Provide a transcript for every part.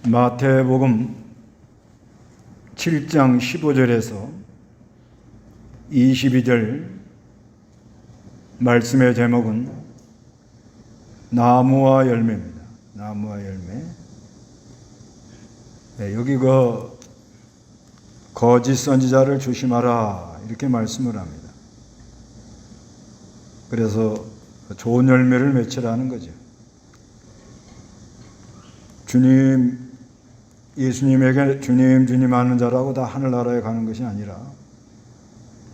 마태복음 7장 15절에서 22절 말씀의 제목은 나무와 열매입니다. 나무와 열매. 여기 거짓 선지자를 조심하라 이렇게 말씀을 합니다. 그래서 좋은 열매를 맺으라는 거죠. 예수님에게 주님 하는 자라고 다 하늘나라에 가는 것이 아니라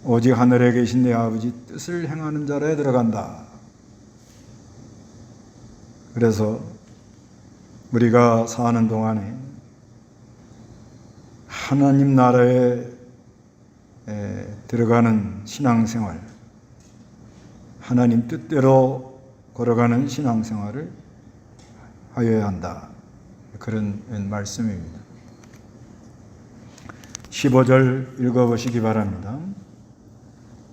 오직 하늘에 계신 내 아버지 뜻을 행하는 자라에 들어간다. 그래서 우리가 사는 동안에 하나님 나라에 들어가는 신앙생활, 하나님 뜻대로 걸어가는 신앙생활을 하여야 한다. 그런 말씀입니다. 15절 읽어보시기 바랍니다.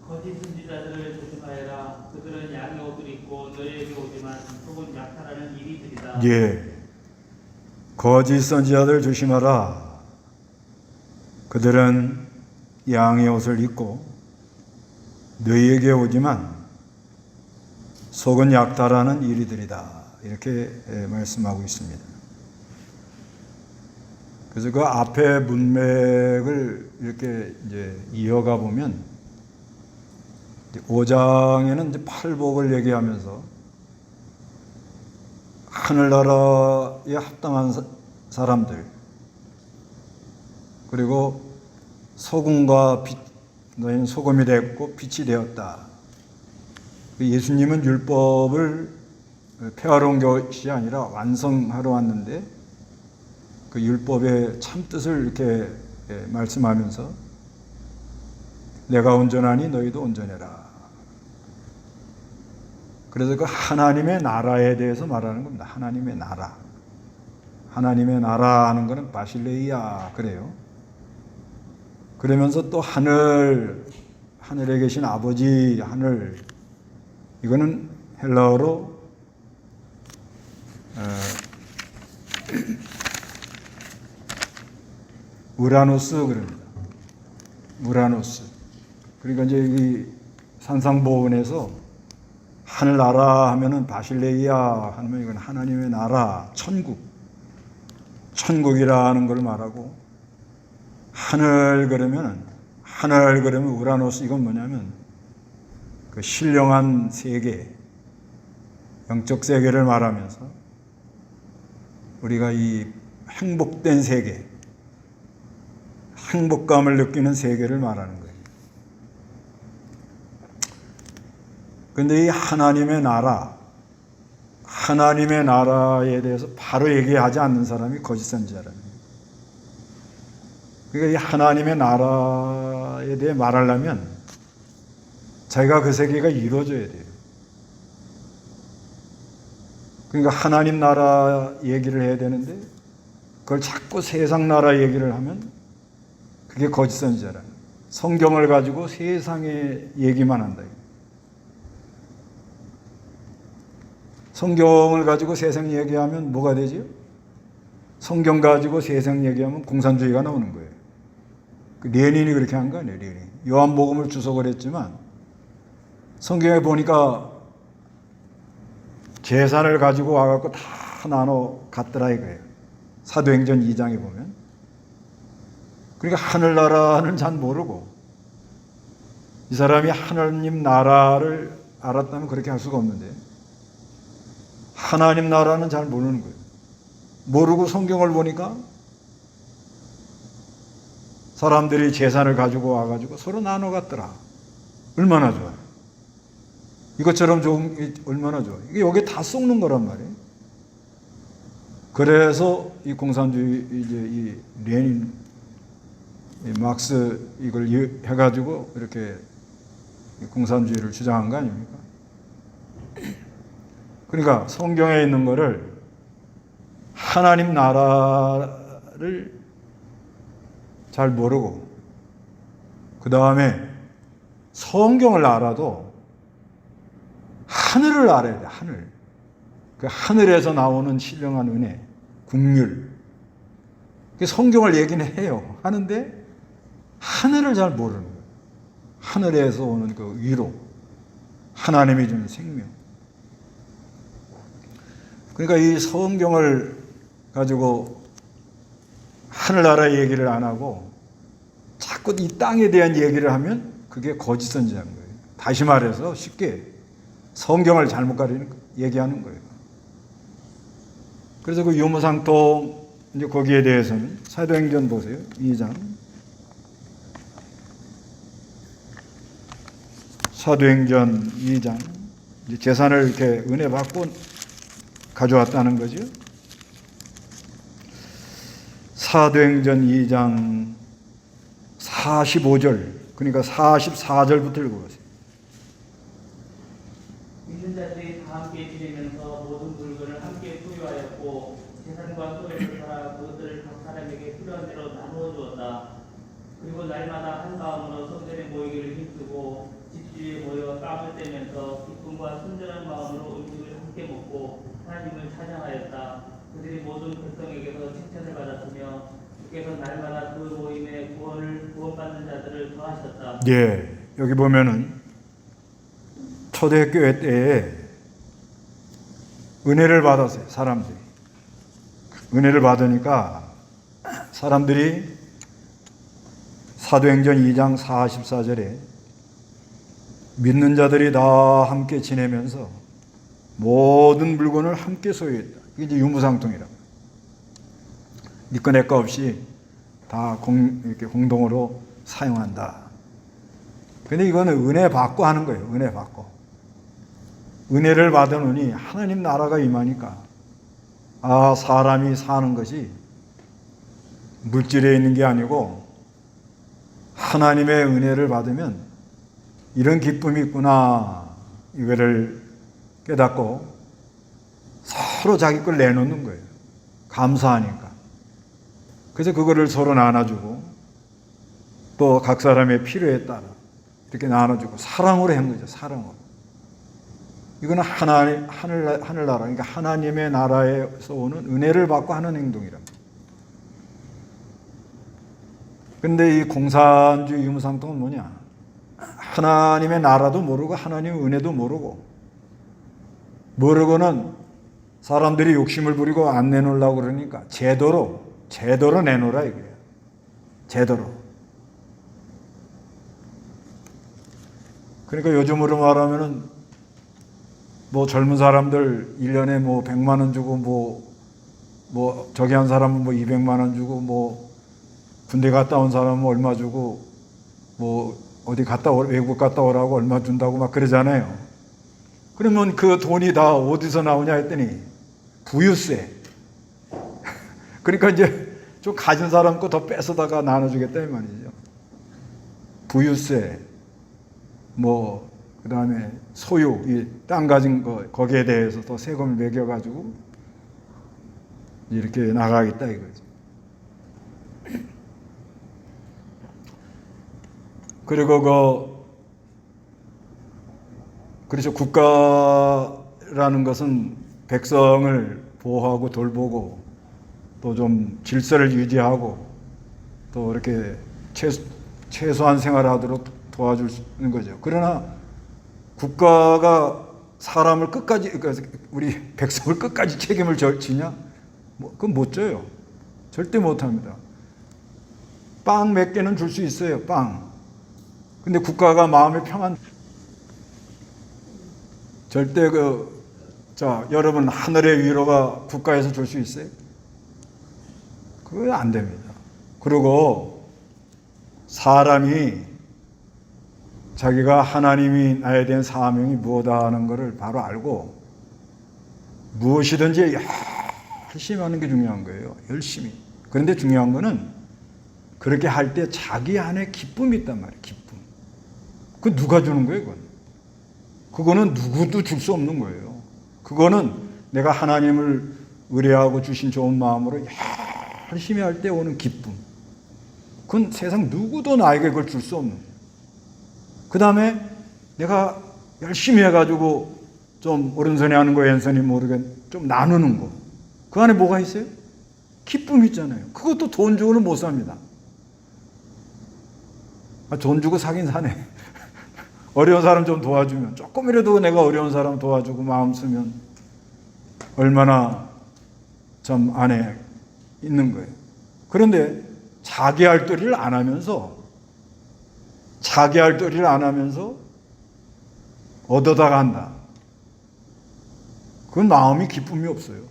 거짓 선지자들을 조심하여라. 그들은 양의 옷을 입고 너희에게 오지만 속은 약탈하는 이리들이다. 예, 거짓 선지자들 조심하라. 그들은 양의 옷을 입고 너희에게 오지만 속은 약탈하는 이리들이다. 이렇게 말씀하고 있습니다. 그래서 그 앞에 문맥을 이렇게 이제 이어가 보면 5장에는 이제 팔복을 얘기하면서 하늘나라에 합당한 사람들, 그리고 소금과 빛, 너희는 소금이 되었고 빛이 되었다. 예수님은 율법을 폐하러 온 것이 아니라 완성하러 왔는데 그 율법의 참뜻을 이렇게 말씀하면서 내가 온전하니 너희도 온전해라. 그래서 그 하나님의 나라에 대해서 말하는 겁니다. 하나님의 나라. 하나님의 나라 하는 것은 바실레이아 그래요. 그러면서 또 하늘에 계신 아버지 하늘, 이거는 헬라어로 우라노스 그럽니다. 우라노스. 그러니까 이제 이 산상보훈에서 하늘나라 하면은 바실레이아 하면 이건 하나님의 나라, 천국이라는 걸 말하고, 하늘 그러면 우라노스, 이건 뭐냐면 그 신령한 세계, 영적 세계를 말하면서 우리가 이 행복된 세계, 행복감을 느끼는 세계를 말하는 거예요. 그런데 이 하나님의 나라에 대해서 바로 얘기하지 않는 사람이 거짓 선지자라는 거예요. 그러니까 이 하나님의 나라에 대해 말하려면 자기가 그 세계가 이루어져야 돼요. 그러니까 하나님 나라 얘기를 해야 되는데 그걸 자꾸 세상 나라 얘기를 하면 그게 거짓 선지자라는 거예요. 성경을 가지고 세상의 얘기만 한다. 성경을 가지고 세상 얘기하면 뭐가 되지요? 성경 가지고 세상 얘기하면 공산주의가 나오는 거예요. 레닌이 그렇게 한 거 아니에요. 레닌. 요한복음을 주석을 했지만 성경에 보니까 재산을 가지고 와갖고 다 나눠 갔더라 이거예요. 사도행전 2장에 보면. 그러니까 하늘나라는 잘 모르고, 이 사람이 하나님 나라를 알았다면 그렇게 할 수가 없는데 하나님 나라는 잘 모르는 거예요. 모르고 성경을 보니까 사람들이 재산을 가지고 와가지고 서로 나눠 갔더라. 얼마나 좋아요. 이것처럼 좋은 게 얼마나 좋아요. 이게 여기 다 썩는 거란 말이에요. 그래서 이 공산주의, 이제 이 레닌, 이 막스 이걸 해가지고 이렇게 공산주의를 주장한 거 아닙니까? 그러니까 성경에 있는 거를, 하나님 나라를 잘 모르고 그 다음에 성경을 알아도 하늘을 알아야 돼. 하늘. 그 하늘에서 나오는 신령한 은혜, 긍휼, 성경을 얘기는 해요. 하는데 하늘을 잘 모르는 거예요. 하늘에서 오는 그 위로, 하나님이 주는 생명. 그러니까 이 성경을 가지고 하늘나라 얘기를 안 하고 자꾸 이 땅에 대한 얘기를 하면 그게 거짓 선지자인 거예요. 다시 말해서 쉽게 성경을 잘못 얘기하는 거예요. 그래서 그 유무상통 이제 거기에 대해서는 사도행전 보세요. 2장. 사도행전 2장. 이제 재산을 이렇게 은혜 받고 가져왔다는 거죠. 사도행전 2장 45절, 그러니까 44절부터 읽어보세요. 믿는 자들이 다 함께 지내면서 모든 물건을 함께 소유하였고 재산과 소유를 팔아 그것들을 각 사람에게 필요한 대로 나누어 주었다. 그리고 날마다 한 마음으로 성전에 모이기를 힘쓰고 집주에 모여 빵을 떼면서 기쁨과 순전한 마음으로 음식을 함께 먹고 하나님을 찬양하였다. 그들이 모든 백성에게서 칭찬을 받았으며 주께서 날마다 그 모임에 구원받는 자들을 더하셨다. 예, 여기 보면은 초대교회 때에 은혜를 받았어요. 사람들이 은혜를 받으니까 사람들이 사도행전 2장 44절에 믿는 자들이 다 함께 지내면서 모든 물건을 함께 소유했다. 이게 이제 유무상통이라고. 니꺼 내꺼 없이 다 이렇게 공동으로 사용한다. 근데 이거는 은혜 받고 하는 거예요. 은혜 받고. 은혜를 받으니 하나님 나라가 임하니까 사람이 사는 것이 물질에 있는 게 아니고 하나님의 은혜를 받으면 이런 기쁨이 있구나. 이거를 깨닫고 서로 자기 걸 내놓는 거예요. 감사하니까. 그래서 그거를 서로 나눠주고 또 각 사람의 필요에 따라 이렇게 나눠주고 사랑으로 한 거죠. 사랑으로. 이거는 하늘나라, 그러니까 하나님의 나라에서 오는 은혜를 받고 하는 행동이랍니다. 그런데 이 공산주의 유무상통은 뭐냐? 하나님의 나라도 모르고 하나님의 은혜도 모르고는 사람들이 욕심을 부리고 안 내놓으려고 그러니까 제대로 내놓으라 이거예요. 제대로. 그러니까 요즘으로 말하면은 뭐 젊은 사람들 1년에 뭐 100만 원 주고 뭐 저기 한 사람은 뭐 200만 원 주고 뭐 군대 갔다 온 사람은 얼마 주고 뭐 어디 외국 갔다 오라고 얼마 준다고 막 그러잖아요. 그러면 그 돈이 다 어디서 나오냐 했더니 부유세. 그러니까 이제 좀 가진 사람 거 더 뺏어다가 나눠주겠다 이 말이죠. 부유세, 뭐 그다음에 소유, 이 땅 가진 거 거기에 대해서 더 세금을 매겨가지고 이렇게 나가겠다 이거죠. 그리고 그렇죠. 국가라는 것은 백성을 보호하고 돌보고 또 좀 질서를 유지하고 또 이렇게 최소한 생활하도록 도와주는 거죠. 그러나 국가가 사람을 끝까지, 그러니까 우리 백성을 끝까지 책임을 지냐? 그건 못 져요. 절대 못 합니다. 빵 몇 개는 줄 수 있어요. 빵. 근데 국가가 마음의 평안 절대 여러분 하늘의 위로가 국가에서 줄 수 있어요? 그거 안 됩니다. 그리고 사람이 자기가 하나님이 나에 대한 사명이 무엇이다 하는 것을 바로 알고 무엇이든지 열심히 하는 게 중요한 거예요. 열심히. 그런데 중요한 거는 그렇게 할 때 자기 안에 기쁨이 있단 말이에요. 기쁨. 그건 누가 주는 거예요? 그거는 누구도 줄 수 없는 거예요. 그거는 내가 하나님을 의뢰하고 주신 좋은 마음으로 열심히 할 때 오는 기쁨. 그건 세상 누구도 나에게 그걸 줄 수 없는 거예요. 그 다음에 내가 열심히 해가지고 좀 오른손이 하는 거 왼손이 모르게 좀 나누는 거. 그 안에 뭐가 있어요? 기쁨이 있잖아요. 그것도 돈 주고는 못 삽니다. 돈 주고 사긴 사네. 어려운 사람 좀 도와주면, 조금이라도 내가 어려운 사람 도와주고 마음 쓰면 얼마나 좀 안에 있는 거예요. 그런데 자기 할 도리를 안 하면서 얻어다가 한다. 그건 마음이 기쁨이 없어요.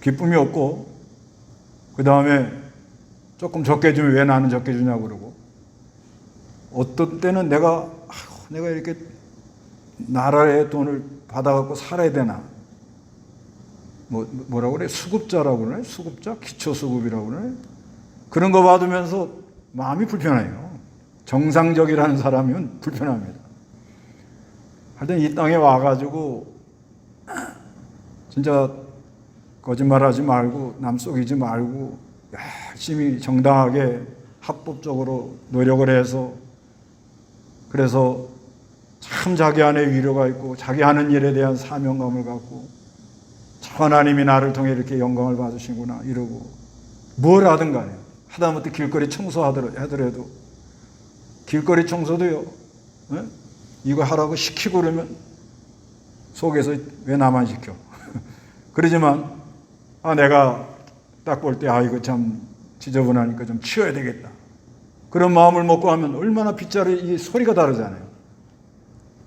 기쁨이 없고, 그 다음에 조금 적게 주면 왜 나는 적게 주냐고 그러고, 어떤 때는 내가 이렇게 나라의 돈을 받아갖고 살아야 되나. 뭐라고 그래? 수급자라고 그러네? 수급자? 기초수급이라고 그러네? 그런 거 받으면서 마음이 불편해요. 정상적이라는 사람이면 불편합니다. 하여튼 이 땅에 와가지고 진짜 거짓말하지 말고 남 속이지 말고 열심히 정당하게 합법적으로 노력을 해서, 그래서 참 자기 안에 위로가 있고 자기 하는 일에 대한 사명감을 갖고 하나님이 나를 통해 이렇게 영광을 받으시구나 이러고, 뭘 하든 간에 하다못해 길거리 청소하더라도 길거리 청소도요, 이거 하라고 시키고 그러면 속에서 왜 나만 시켜? 그러지만 내가 딱 볼 때 이거 참 지저분하니까 좀 치워야 되겠다, 그런 마음을 먹고 하면 얼마나 빗자루 이 소리가 다르잖아요.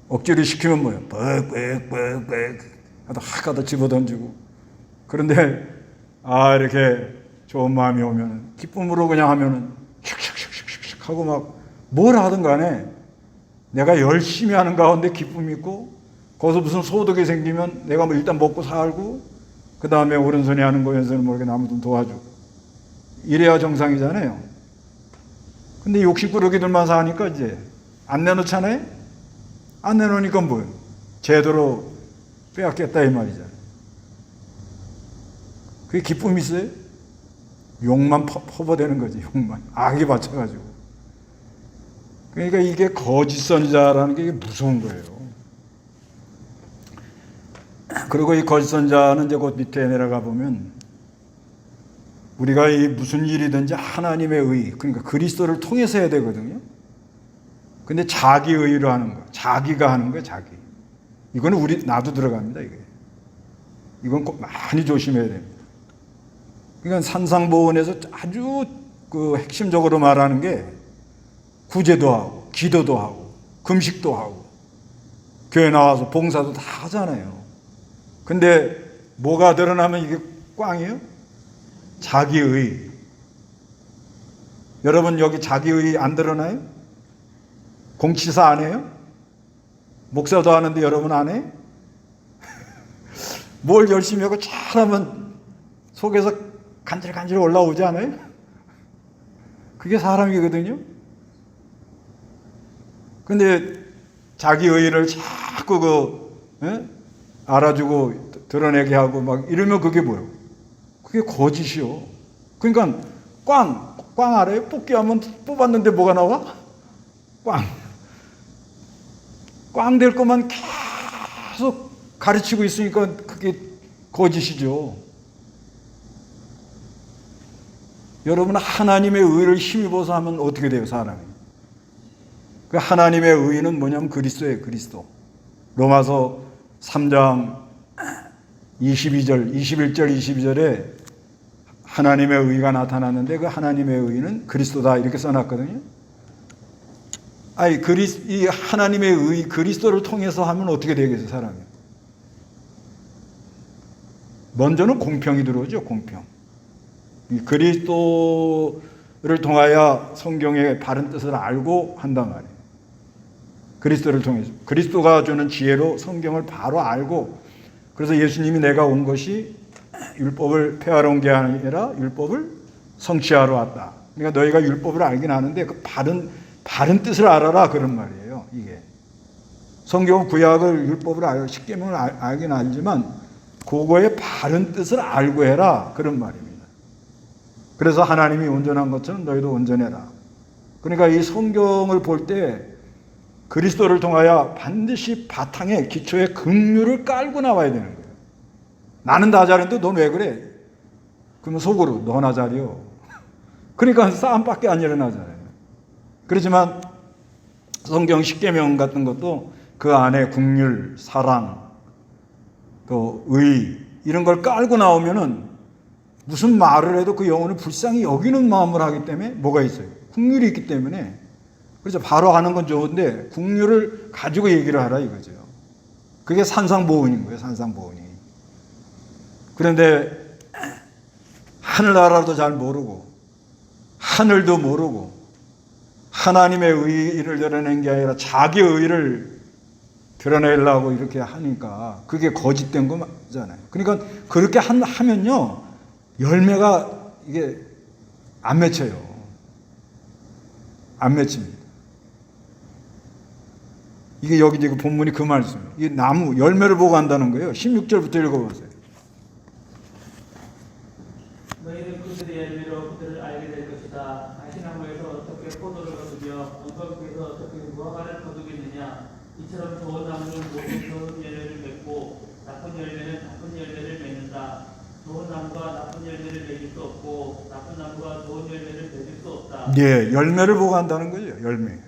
억지로 시키면 뭐예요? 뻑뻑뻑뻑 하다 집어던지고. 그런데 이렇게 좋은 마음이 오면 기쁨으로 그냥 하면은 슉슉슉슉슉 하고 막 뭘 하든 간에 내가 열심히 하는 가운데 기쁨이 있고, 거기서 무슨 소득이 생기면 내가 뭐 일단 먹고 살고, 그 다음에 오른손이 하는 거 왼손이 모르게 남을 도와주고, 이래야 정상이잖아요. 근데 욕심꾸러기들만 사니까 이제 안 내놓잖아요. 안 내놓으니까 뭐예요? 제대로 빼앗겠다 이 말이잖아요. 그게 기쁨이 있어요? 욕만 퍼버대는 거지. 욕만 악에 받쳐가지고. 그러니까 이게 거짓 선자라는 게 무서운 거예요. 그리고 이 거짓 선자는 이제 곧 밑에 내려가 보면, 우리가 이 무슨 일이든지 하나님의 의, 그러니까 그리스도를 통해서 해야 되거든요. 근데 자기 의로 하는 거, 자기가 하는 거예요, 자기. 이거는 나도 들어갑니다, 이게. 이건 꼭 많이 조심해야 됩니다. 그러니까 산상보훈에서 아주 그 핵심적으로 말하는 게 구제도 하고, 기도도 하고, 금식도 하고, 교회 나와서 봉사도 다 하잖아요. 근데 뭐가 드러나면 이게 꽝이에요? 자기의. 여러분 여기 자기의 안 드러나요? 공치사 안 해요? 목사도 하는데 여러분 안 해? 뭘 열심히 하고 잘하면 속에서 간질간질 올라오지 않아요? 그게 사람이거든요. 근데 자기 의의를 자꾸 알아주고 드러내게 하고 막 이러면 그게 뭐예요? 그게 거짓이요. 그러니까 꽝 알아요? 뽑기 하면 뽑았는데 뭐가 나와? 꽝 될 것만 계속 가르치고 있으니까 그게 거짓이죠. 여러분 하나님의 의를 힘입어서 하면 어떻게 돼요, 사람이? 그 하나님의 의는 뭐냐면 그리스도예요, 그리스도. 로마서 3장 22절, 21절, 22절에 하나님의 의가 나타났는데 그 하나님의 의는 그리스도다 이렇게 써놨거든요. 이 하나님의 의, 그리스도를 통해서 하면 어떻게 되겠어요, 사람이? 먼저는 공평이 들어오죠, 공평. 이 그리스도를 통하여 성경의 바른 뜻을 알고 한단 말이에요. 그리스도를 통해서. 그리스도가 주는 지혜로 성경을 바로 알고, 그래서 예수님이 내가 온 것이 율법을 폐하러 온 게 아니라 율법을 성취하러 왔다. 그러니까 너희가 율법을 알긴 아는데 그 바른 뜻을 알아라 그런 말이에요. 이게 성경 구약을 율법을 십계명을 알긴 알지만 그거의 바른 뜻을 알고 해라 그런 말입니다. 그래서 하나님이 온전한 것처럼 너희도 온전해라. 그러니까 이 성경을 볼 때 그리스도를 통하여 반드시 바탕에 기초에 긍휼을 깔고 나와야 되는 거예요. 나는 다 잘했는데 넌 왜 그래? 그러면 속으로 너나 잘이요. 그러니까 싸움밖에 안 일어나잖아요. 그렇지만 성경 십계명 같은 것도 그 안에 긍휼, 사랑, 또 의 이런 걸 깔고 나오면은 무슨 말을 해도 그 영혼을 불쌍히 여기는 마음을 하기 때문에 뭐가 있어요? 긍휼이 있기 때문에. 그래서 바로 하는 건 좋은데 긍휼을 가지고 얘기를 하라 이거죠. 그게 산상보훈인 거예요. 산상보훈이. 그런데 하늘나라도 잘 모르고 하늘도 모르고 하나님의 의를 드러낸 게 아니라 자기 의를 드러내려고 이렇게 하니까 그게 거짓된 거잖아요. 그러니까 그렇게 하면요 열매가 이게 안 맺혀요. 안 맺힙니다. 이게 여기 이제 그 본문이 그 말씀이에요. 이 나무 열매를 보고 한다는 거예요. 16절부터 읽어보세요. 너희는 그들의 열매로 그들을 알게 될 것이다. 가시나무에서 어떻게 포도를 거두며 언덕에서 어떻게 무화과를 거두겠느냐. 이처럼 좋은 나무는 모든 좋은 열매를 맺고 나쁜 열매는 나쁜 열매를 맺는다. 좋은 나무가 나쁜 열매를 맺을 수 없고 나쁜 나무가 좋은 열매를 맺을 수 없다. 예, 열매를 보고 한다는 거죠. 열매.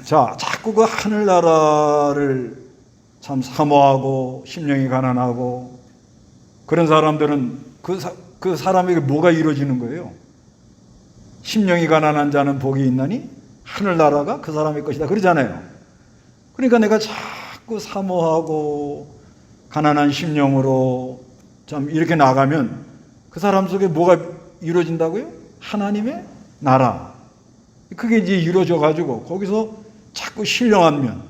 자, 자꾸 그 하늘나라를 참 사모하고 심령이 가난하고 그런 사람들은 그 사람에게 뭐가 이루어지는 거예요? 심령이 가난한 자는 복이 있나니 하늘나라가 그 사람의 것이다 그러잖아요. 그러니까 내가 자꾸 사모하고 가난한 심령으로 참 이렇게 나가면 그 사람 속에 뭐가 이루어진다고요? 하나님의 나라. 그게 이제 이루어져 가지고 거기서 자꾸 신령한 면,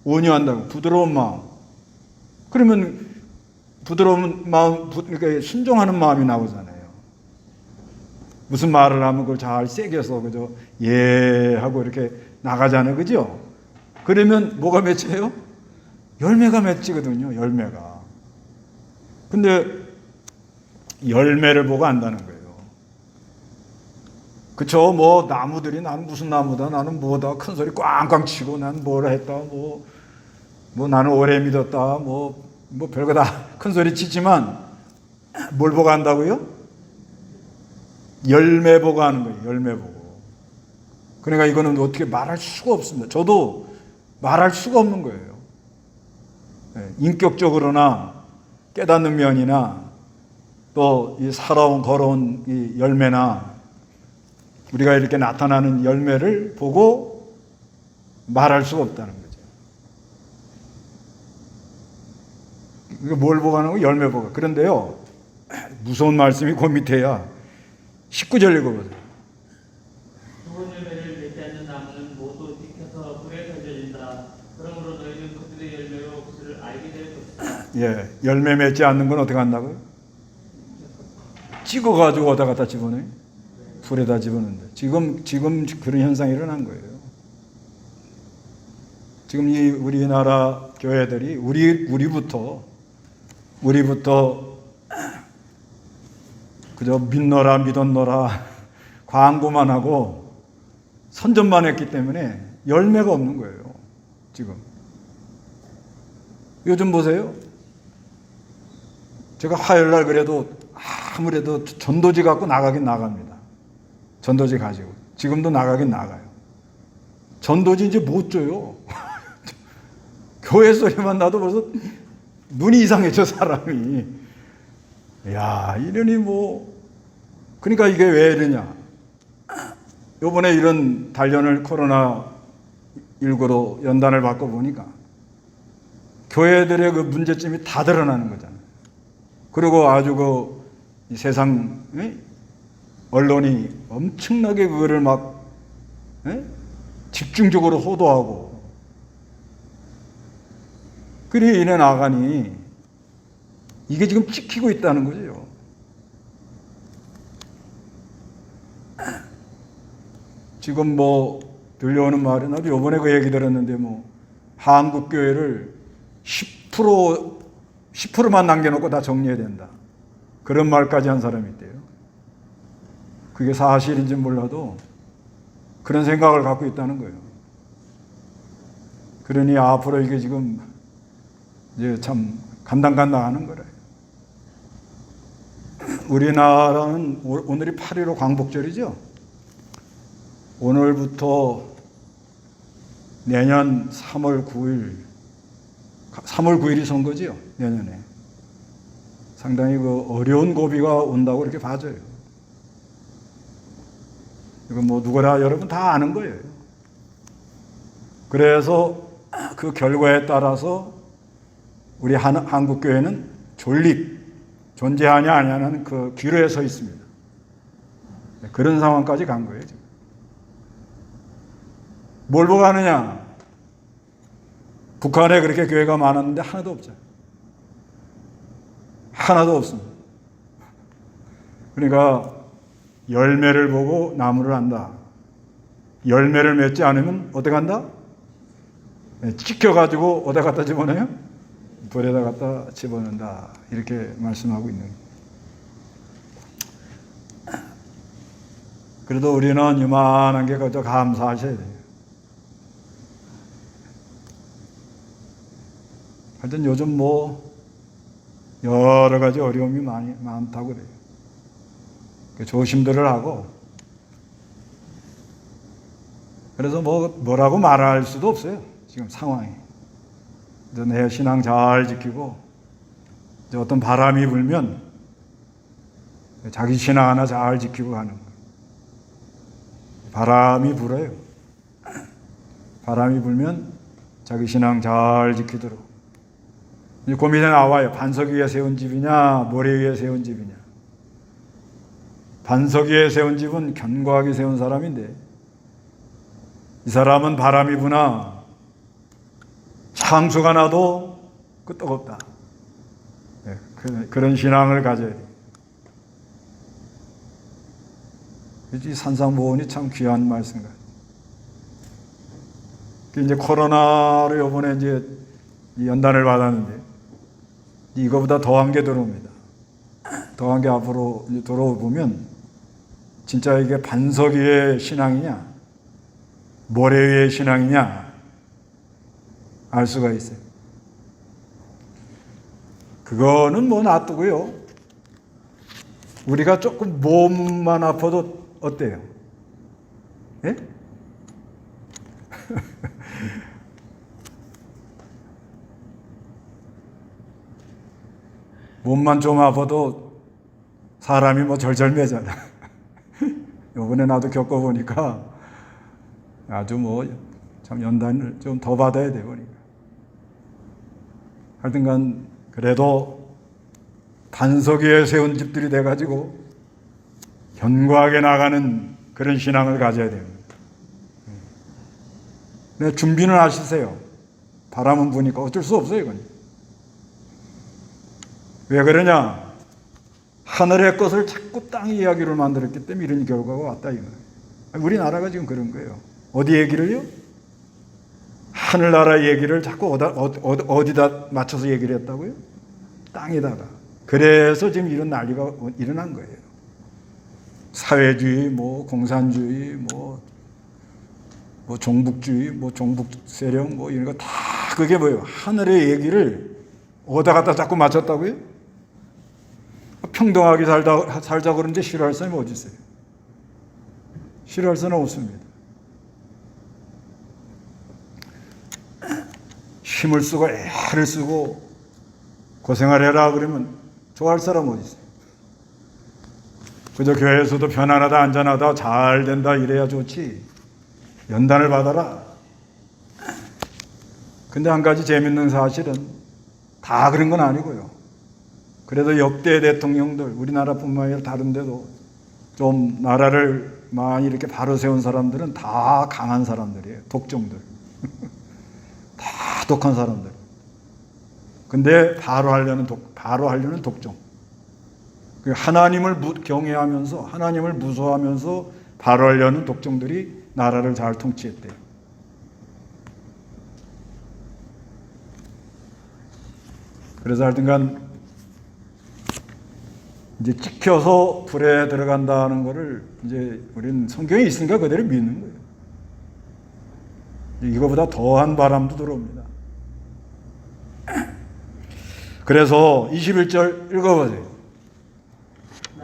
온유한다고 부드러운 마음. 그러면 부드러운 마음, 그러니까 순종하는 마음이 나오잖아요. 무슨 말을 하면 그걸 잘 새겨서 그죠? 예 하고 이렇게 나가잖아요, 그죠? 그러면 뭐가 맺혀요? 열매가 맺히거든요, 열매가. 근데 열매를 보고 안다는 거예요. 그쵸? 뭐 나무들이 난 무슨 나무다, 나는 뭐다, 큰 소리 꽝꽝 치고 난 뭐라 했다, 뭐 나는 오래 믿었다, 뭐 별거 다 큰 소리 치지만 뭘 보고 한다고요? 열매 보고 하는 거예요. 열매 보고. 그러니까 이거는 어떻게 말할 수가 없습니다. 저도 말할 수가 없는 거예요. 인격적으로나 깨닫는 면이나 또 이 살아온 걸어온 이 열매나 우리가 이렇게 나타나는 열매를 보고 말할 수가 없다는 거죠. 이거 뭘 보고 하는 거? 열매 보고. 그런데요, 무서운 말씀이 그 밑에야. 19절 읽어보세요. 좋은 열매를 맺지 않는 나무는 모두 지켜서 불에 던져진다. 그러므로 너희는 그들의 열매로 그들을 알게 될 것이다. 예, 열매 맺지 않는 건 어떻게 한다고요? 찍어가지고 어디다 갖다 집어넣어요? 불에다 집어넣는다. 지금 그런 현상이 일어난 거예요. 지금 이 우리나라 교회들이 우리부터 그저 믿었노라 광고만 하고 선전만 했기 때문에 열매가 없는 거예요. 지금 요즘 보세요. 제가 화요일날 그래도 아무래도 전도지 갖고 나가긴 나갑니다. 전도지 가지고 지금도 나가긴 나가요. 전도지 이제 못 줘요. 교회 소리만 나도 벌써 눈이 이상해져 사람이. 야, 이러니 뭐. 그러니까 이게 왜 이러냐. 요번에 이런 단련을 코로나19로 연단을 받고 보니까 교회들의 그 문제점이 다 드러나는 거잖아요. 그리고 아주 이 세상 언론이 엄청나게 그거를 막 집중적으로 호도하고 그리 인해 나가니 이게 지금 찍히고 있다는 거죠. 지금 뭐 들려오는 말은 나도 요번에 그 얘기 들었는데 뭐 한국 교회를 10%만 남겨놓고 다 정리해야 된다. 그런 말까지 한 사람이 있대요. 그게 사실인지 몰라도 그런 생각을 갖고 있다는 거예요. 그러니 앞으로 이게 지금 이제 참 간당간당하는 거래요. 우리나라는 오늘이 8.15 광복절이죠. 오늘부터 내년 3월 9일이 선거지요. 내년에. 상당히 그 어려운 고비가 온다고 이렇게 봐져요. 이건 뭐 누구나 여러분 다 아는 거예요. 그래서 그 결과에 따라서 우리 한국교회는 존재하냐 아니냐는 그 기로에 서 있습니다. 그런 상황까지 간 거예요, 지금. 뭘 보고 하느냐? 북한에 그렇게 교회가 많았는데 하나도 없잖아요. 하나도 없습니다. 그러니까 열매를 보고 나무를 안다. 열매를 맺지 않으면 어디 간다? 찍혀가지고 어디 갖다 집어넣어요? 불에다 갖다 집어넣는다. 이렇게 말씀하고 있는 거예요. 그래도 우리는 요만한 게 그저 감사하셔야 돼요. 하여튼 요즘 뭐 여러 가지 어려움이 많다고 그래요. 조심들을 하고, 그래서 뭐라고 말할 수도 없어요. 지금 상황이. 내 신앙 잘 지키고, 이제 어떤 바람이 불면 자기 신앙 하나 잘 지키고 가는 거예요. 바람이 불어요. 바람이 불면 자기 신앙 잘 지키도록. 이제 고민이 나와요. 반석 위에 세운 집이냐, 모래 위에 세운 집이냐. 반석 위에 세운 집은 견고하게 세운 사람인데, 이 사람은 바람이 부나 창수가 나도 끄떡없다. 네, 그런 신앙을 가져야 돼요. 이 산상보훈이 참 귀한 말씀 같아요. 이제 코로나로 이번에 이제 연단을 받았는데, 이거보다 더한 게 들어옵니다. 더한 게 앞으로 이제 들어오면 진짜 이게 반석 위의 신앙이냐, 모래 위의 신앙이냐 알 수가 있어요. 그거는 뭐 놔두고요. 우리가 조금 몸만 아파도 어때요? 예? 몸만 좀 아파도 사람이 뭐 절절매잖아. 이번에 나도 겪어보니까 아주 뭐 참 연단을 좀 더 받아야 돼 보니까. 하여튼간 그래도 반석 위에 세운 집들이 돼가지고 견고하게 나가는 그런 신앙을 가져야 됩니다. 네, 준비는 하시세요. 바람은 부니까 어쩔 수 없어요, 이건. 왜 그러냐? 하늘의 것을 자꾸 땅 이야기로 만들었기 때문에 이런 결과가 왔다 이거예요. 우리나라가 지금 그런 거예요. 어디 얘기를요? 하늘나라 얘기를 자꾸 어디다 맞춰서 얘기를 했다고요? 땅에다가. 그래서 지금 이런 난리가 일어난 거예요. 사회주의, 뭐 공산주의, 뭐 종북주의, 뭐 종북 세력, 뭐 이런 거 다 그게 뭐예요? 하늘의 얘기를 어디다 갖다 자꾸 맞췄다고요? 평등하게 살자 그러는데 싫어할 사람이 어디 있어요? 싫어할 사람은 없습니다. 힘을 쓰고 애를 쓰고 고생을 해라 그러면 좋아할 사람 어디 있어요? 그저 교회에서도 편안하다 안전하다 잘 된다 이래야 좋지. 연단을 받아라. 근데 한 가지 재밌는 사실은 다 그런 건 아니고요. 그래도 역대 대통령들, 우리나라뿐만 아니라 다른 데도 좀 나라를 많이 이렇게 바로 세운 사람들은 다 강한 사람들이에요. 독종들. 다 독한 사람들. 근데 바로 하려는 독종. 하나님을 경외하면서, 하나님을 무서워하면서 바로 하려는 독종들이 나라를 잘 통치했대요. 그래서 하여튼간 이제 찍혀서 불에 들어간다는 것을 이제 우리는 성경에 있으니까 그대로 믿는 거예요. 이거보다 더한 바람도 들어옵니다. 그래서 21절 읽어보세요.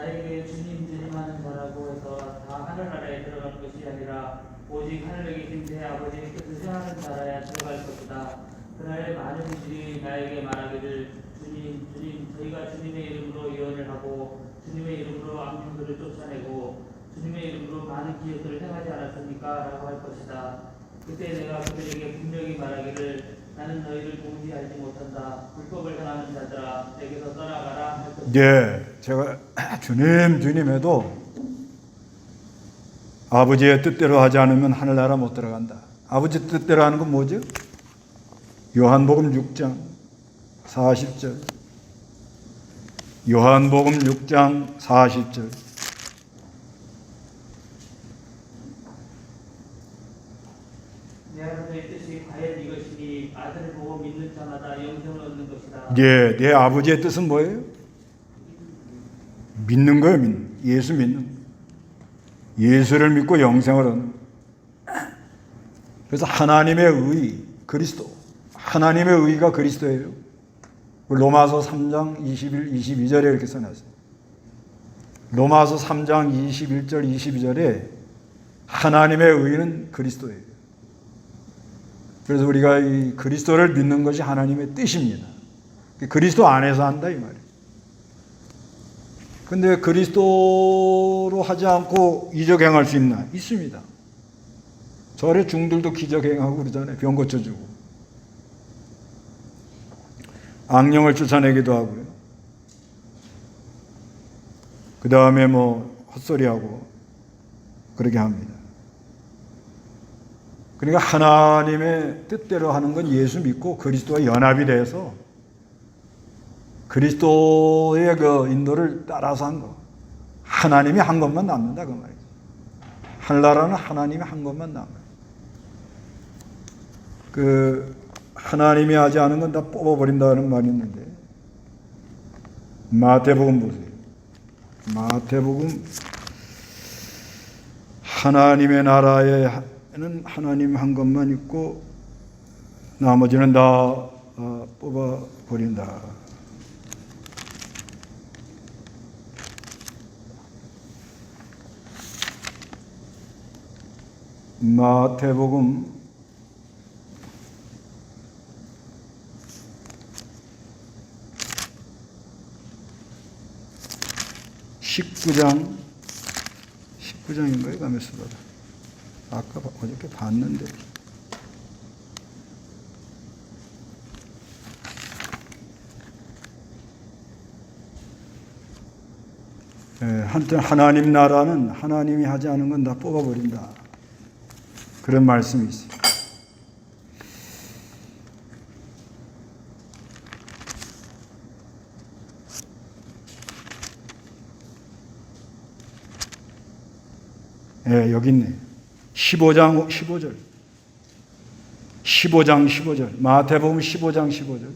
나에게 주님 주님 하는 자라고 해서 다 하늘나라에 들어가는 것이 아니라 오직 하늘에 계신 제 아버지의 뜻을 행하는 자라야 들어갈 것이다. 그날 많은 이들이 나에게 말하기를 주님 주님 저희가 주님의 이름으로 예언을 하고 주님의 이름으로 암중들을 쫓아내고 주님의 이름으로 많은 기적들을 행하지 않았습니까? 라고 할 것이다. 그때 내가 그들에게 분명히 말하기를 나는 너희를 도무지 알지 못한다. 불법을 행하는 자들아 내게서 떠나가라 할 것이다. 예, 제가 주님 해도 아버지의 뜻대로 하지 않으면 하늘나라 못 들어간다. 아버지 뜻대로 하는 건 뭐죠? 요한복음 6장 40절. 요한복음 6장 40절. 내 아버지의 뜻이 과연 이것이니 아들을 보고 믿는 자마다 영생을 얻는 것이다. 예, 내 아버지의 뜻은 뭐예요? 믿는 거예요. 예수 믿는 거예요. 예수를 믿고 영생을 얻는 거예요. 그래서 하나님의 의, 그리스도. 하나님의 의가 그리스도예요. 로마서 3장 21, 22절에 이렇게 써놨어요. 로마서 3장 21절, 22절에 하나님의 의는 그리스도예요. 그래서 우리가 이 그리스도를 믿는 것이 하나님의 뜻입니다. 그리스도 안에서 한다 이 말이에요. 근데 그리스도로 하지 않고 이적 행할 수 있나? 있습니다. 절에 중들도 기적 행하고 그러잖아요. 병 고쳐주고. 악령을 쫓아내기도 하고요. 그 다음에 뭐 헛소리하고 그렇게 합니다. 그러니까 하나님의 뜻대로 하는 건 예수 믿고 그리스도와 연합이 돼서 그리스도의 그 인도를 따라서 한 거. 하나님이 한 것만 남는다 그 말이죠. 하늘나라는 하나님이 한 것만 남아요. 그 하나님이 하지 않은 건 다 뽑아버린다는 말이 있는데 마태복음 보세요. 마태복음 하나님의 나라에는 하나님 한 것만 있고 나머지는 다 뽑아버린다. 마태복음 19장인가요? 가면서 봐라. 아까 어저께 봤는데. 한편 하나님 나라는 하나님이 하지 않은 건 다 뽑아버린다. 그런 말씀이 있어요. 예, 여기 있네. 15장 15절. 15장 15절. 마태복음 15장 15절.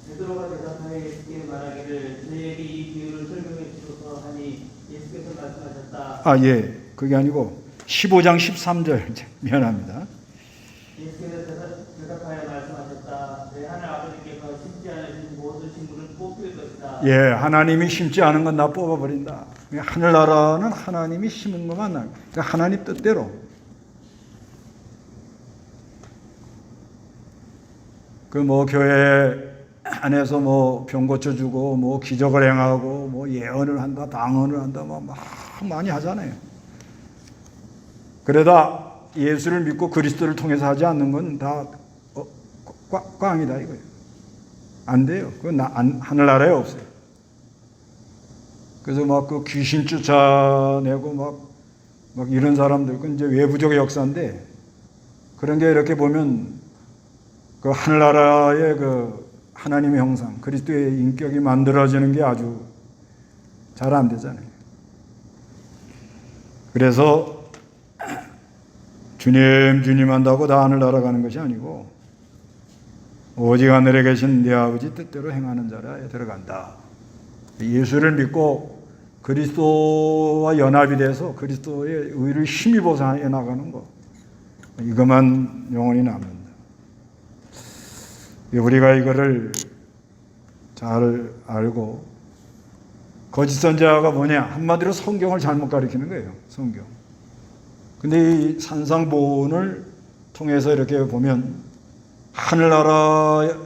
베드로가 대답하여 예수께 말하기를 너희에게 이 비유를 설명해 주소서 하니 예수께서 말씀하셨다. 아, 예. 그게 아니고 15장 13절. 미안합니다. 예수께서 대답하여 말씀하셨다. 내 하늘 아버지께서 심지 않으신 모든 식물은 뽑힐 것이다. 예, 하나님이 심지 않은 건 다 뽑아버린다. 하늘나라는 하나님이 심은 것만 나요. 그러니까 하나님 뜻대로. 그 뭐 교회 안에서 뭐 병 고쳐주고 뭐 기적을 행하고 뭐 예언을 한다, 방언을 한다, 뭐 많이 하잖아요. 그러다 예수를 믿고 그리스도를 통해서 하지 않는 건 다 꽝이다 이거예요. 안 돼요. 그건 하늘나라에 없어요. 그래서 막 그 귀신 쫓아내고 막 이런 사람들, 그건 이제 외부적인 역사인데 그런 게 이렇게 보면 그 하늘나라의 그 하나님의 형상, 그리스도의 인격이 만들어지는 게 아주 잘 안 되잖아요. 그래서 주님 한다고 다 하늘나라 가는 것이 아니고 오직 하늘에 계신 내 아버지 뜻대로 행하는 자라에 들어간다. 예수를 믿고 그리스도와 연합이 돼서 그리스도의 의를 힘입어서 해나가는 거. 이것만 영원히 남는다. 우리가 이거를 잘 알고, 거짓 선지자가 뭐냐? 한마디로 성경을 잘못 가리키는 거예요. 성경. 근데 이 산상보훈을 통해서 이렇게 보면 하늘나라를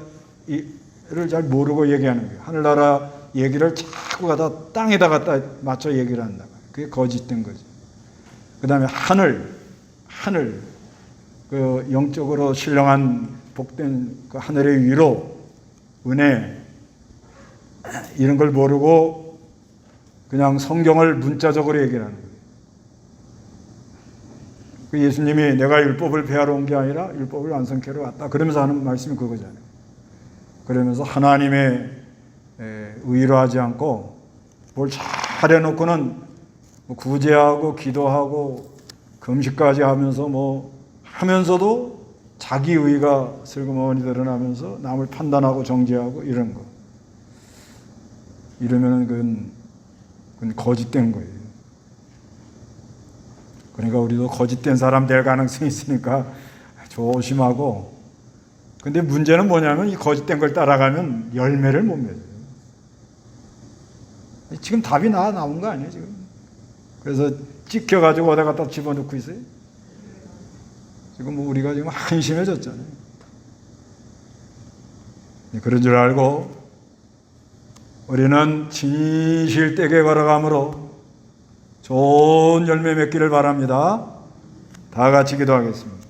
잘 모르고 얘기하는 거예요. 하늘나라 얘기를 자꾸 갖다 땅에다 갖다 맞춰 얘기를 한다. 그게 거짓된 거죠. 그 다음에 하늘, 그 영적으로 신령한 복된 그 하늘의 위로, 은혜, 이런 걸 모르고 그냥 성경을 문자적으로 얘기를 하는 거예요. 그 예수님이 내가 율법을 폐하러 온 게 아니라 율법을 완성케로 왔다. 그러면서 하는 말씀이 그거잖아요. 그러면서 하나님의 의로 하지 않고 뭘 잘 해놓고는 구제하고 기도하고 금식까지 하면서 하면서도 자기 의가 슬그머니 드러나면서 남을 판단하고 정죄하고 이런 거. 이러면은 그건 거짓된 거예요. 그러니까 우리도 거짓된 사람 될 가능성이 있으니까 조심하고. 근데 문제는 뭐냐면 이 거짓된 걸 따라가면 열매를 못 맺어요. 지금 답이 나온 거 아니에요, 지금? 그래서 찍혀가지고 어디 갖다 집어넣고 있어요. 지금 우리가 지금 한심해졌잖아요. 그런 줄 알고 우리는 진실되게 걸어가므로 좋은 열매 맺기를 바랍니다. 다 같이 기도하겠습니다.